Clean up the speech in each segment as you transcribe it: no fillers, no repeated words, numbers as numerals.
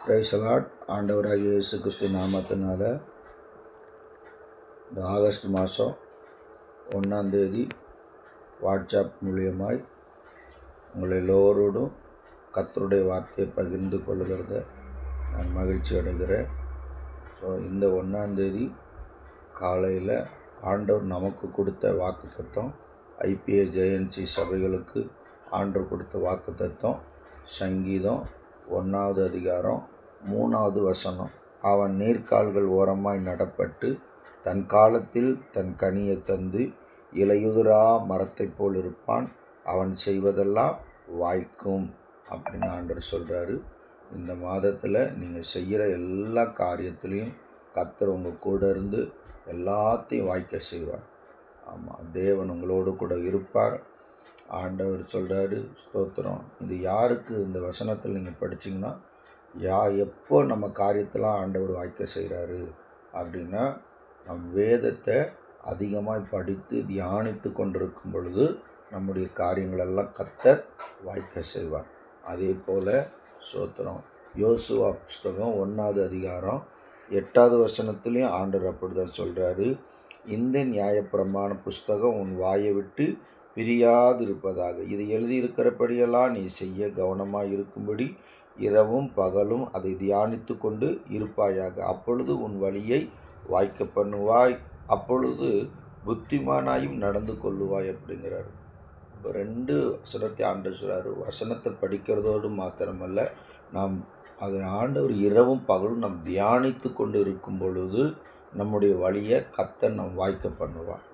Praise the Lord. ஆண்டவராகிய இயேசு கிறிஸ்து நாமத்தினால இந்த ஆகஸ்ட் மாதம் 1ஆம் தேதி வாட்ஸ்அப் மூலியமாய் உங்கள் எல்லோரோடும் கர்த்தருடைய வார்த்தையை பகிர்ந்து கொள்கிறத நான் மகிழ்ச்சி அடைகிறேன். ஸோ இந்த 1ஆம் தேதி காலையில் ஆண்டவர் நமக்கு கொடுத்த வாக்குத்தத்தம், ஐபிஏ ஜேஎன்சி சபைகளுக்கு ஆண்டவர் கொடுத்த வாக்குத்தத்தம் சங்கீதம் 1ஆவது அதிகாரம் 3ஆவது வசனம். அவன் நீர்க்கால்கள் ஓரமாய் நடப்பட்டு தன் காலத்தில் தன் கனியை தந்து இலையுதிரா மரத்தைப் போல் இருப்பான், அவன் செய்வதெல்லாம் வாய்க்கும் அப்படின்னு ஆண்டவர் சொல்கிறாரு. இந்த மாதத்தில் நீங்கள் செய்கிற எல்லா காரியத்திலையும் கர்த்தர் உங்கள் கூட இருந்து எல்லாத்தையும் வாய்க்க செய்வார். ஆமாம், தேவன் உங்களோடு கூட இருப்பார். ஆண்டவர் சொல்கிறாரு, ஸ்தோத்திரம். இது யாருக்கு இந்த வசனத்தில் நீங்கள் படிச்சிங்கன்னா எப்போ நம்ம காரியத்தெல்லாம் ஆண்டவர் வாய்க்க செய்கிறாரு அப்படின்னா, நம் வேதத்தை அதிகமாக படித்து தியானித்து கொண்டிருக்கும் பொழுது நம்முடைய காரியங்களெல்லாம் கர்த்தர் வாய்க்க செய்வார். அதே போல் ஸ்தோத்திரம், யோசுவா புஸ்தகம் 1ஆவது அதிகாரம் 8ஆவது வசனத்துலேயும் ஆண்டவர் அப்படி தான் சொல்கிறாரு, இந்த நியாயப்பிரமாண புஸ்தகம் உன் வாயை விட்டு பிரியாதிருப்பதாக, இது எழுதியிருக்கிறபடியெல்லாம் நீ செய்ய கவனமாக இருக்கும்படி இரவும் பகலும் அதை தியானித்து கொண்டு இருப்பாயாக. அப்பொழுது உன் வழியை வாய்க்க பண்ணுவாய், அப்பொழுது புத்திமானாயும் நடந்து கொள்ளுவாய் அப்படிங்கிறாரு. இப்போ 2 வசனத்தை ஆண்டவர் சொல்கிறாரு. வசனத்தை படிக்கிறதோடு மாத்திரமல்ல, நாம் அதை ஆண்டவர் இரவும் பகலும் நாம் தியானித்து கொண்டு இருக்கும் பொழுது நம்முடைய வழியை கர்த்தர் நாம் வாய்க்க பண்ணுவார்.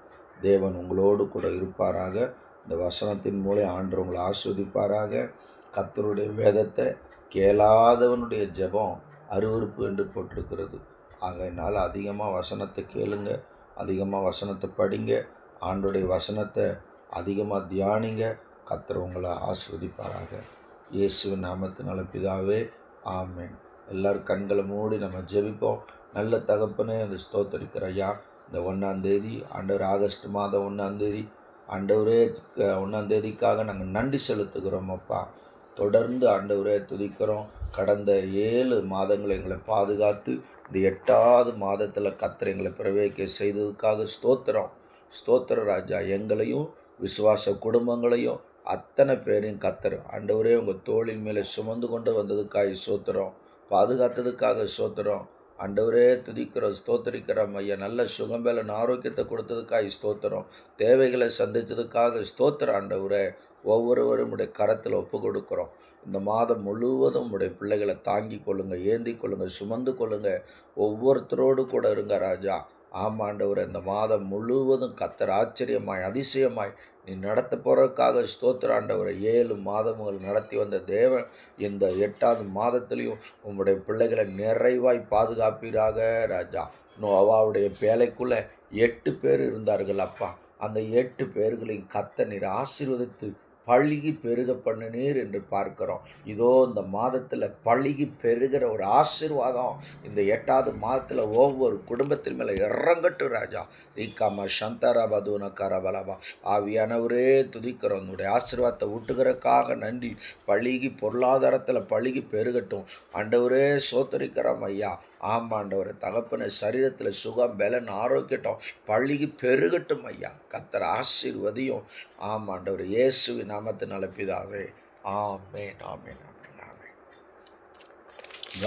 தேவன் உங்களோடு கூட இருப்பாராக. இந்த வசனத்தின் மூலம் ஆண்டவர் உங்களை ஆஸ்வதிப்பாராக. கர்த்தருடைய வேதத்தை கேளாதவனுடைய ஜெபம் அருவருப்பு என்று போட்டிருக்கிறது. ஆகையினால் அதிகமாக வசனத்தை கேளுங்க, அதிகமாக வசனத்தை படிங்க, ஆண்டவருடைய வசனத்தை அதிகமாக தியானிங்க. கர்த்தர் உங்களை ஆஸ்வதிப்பாராக. இயேசுவின் நாமத்தினால பிதாவே, ஆமென். எல்லாரும் கண்களை மூடி நம்ம ஜெபிப்போம். நல்ல தகப்பனே, அந்த ஸ்தோத்தரிக்கிற ஐயா, இந்த 1ஆம் தேதி ஆண்டவர், ஆகஸ்ட் மாதம் 1ஆம் தேதி ஆண்டவரே, 1ஆம் தேதிக்காக நாங்கள் நன்றி செலுத்துகிறோம் அப்பா. தொடர்ந்து ஆண்டவரே துதிக்கிறோம். கடந்த 7 மாதங்களை எங்களை பாதுகாத்து இந்த 8ஆவது மாதத்தில் கர்த்தர் எங்களை பிரவேசிக்க செய்ததுக்காக ஸ்தோத்திரம். ஸ்தோத்திர ராஜா. எங்களையும் விசுவாச குடும்பங்களையும் அத்தனை பேரையும் கர்த்தர் ஆண்டவரே உங்கள் தோளின் மேலே சுமந்து கொண்டு வந்ததுக்காக ஸ்தோத்திரம். பாதுகாத்ததுக்காக ஸ்தோத்திரம். ஆண்டவரே துதிக்கிறோம், ஸ்தோத்தரிக்கிறோம் ஐயா. நல்ல சுகம்பேலன் ஆரோக்கியத்தை கொடுத்ததுக்காக ஸ்தோத்திரம். தேவைகளை சந்தித்ததுக்காக ஸ்தோத்திரம் ஆண்டவரே. ஒவ்வொருவரும் உடைய கரத்தில் ஒப்பு கொடுக்குறோம். இந்த மாதம் முழுவதும் உடைய பிள்ளைகளை தாங்கி கொள்ளுங்கள், ஏந்தி கொள்ளுங்கள், சுமந்து கொள்ளுங்கள். ஒவ்வொருத்தரோடு கூட இருங்க ராஜா. ஆமாண்டவரே, இந்த மாதம் முழுவதும் கர்த்தர் ஆச்சரியமாய் அதிசயமாய் நீ நடத்த போகிறதுக்காக ஸ்தோத்திர ஆண்டவரை. 7 மாதங்கள் நடத்தி வந்த தேவன் இந்த 8ஆவது மாதத்துலேயும் உங்களுடைய பிள்ளைகளை நிறைவாய் பாதுகாப்பீராக ராஜா. நோவாவுடைய பேழைக்குள்ளே 8 பேர் இருந்தார்கள் அப்பா. அந்த 8 பேர்களையும் கர்த்தர் நீர் ஆசீர்வதித்து பழுகி பெருக பண்ணினீர் என்று பார்க்கிறோம். இதோ இந்த மாதத்தில் பழுகி பெருகிற ஒரு ஆசீர்வாதம் இந்த 8ஆவது மாதத்தில் ஒவ்வொரு குடும்பத்தின் மேலே இறங்கட்டும் ராஜா. ரீகாமா சந்தராபதுன கரபலபா. ஆவியானவரே துதிக்கிறோம். உன்னுடைய ஆசீர்வாதத்தை ஊட்டுகிறதுக்காக நன்றி. பழுகி பொருளாதாரத்தில் பழுகி பெருகட்டும் ஆண்டவரே. சோத்தரிக்கிறோம் ஐயா. ஆமாண்டவரே தகப்பனை, சரீரத்தில் சுகம் பலன் ஆரோக்கியட்டும் பழுகி பெருகட்டும் ஐயா. கர்த்தர் ஆசீர்வதியும். ஆமாண்டவர் இயேசுவின் நாமத்தினால பிதாவே, ஆமென், ஆமென், ஆமென், ஆமென்.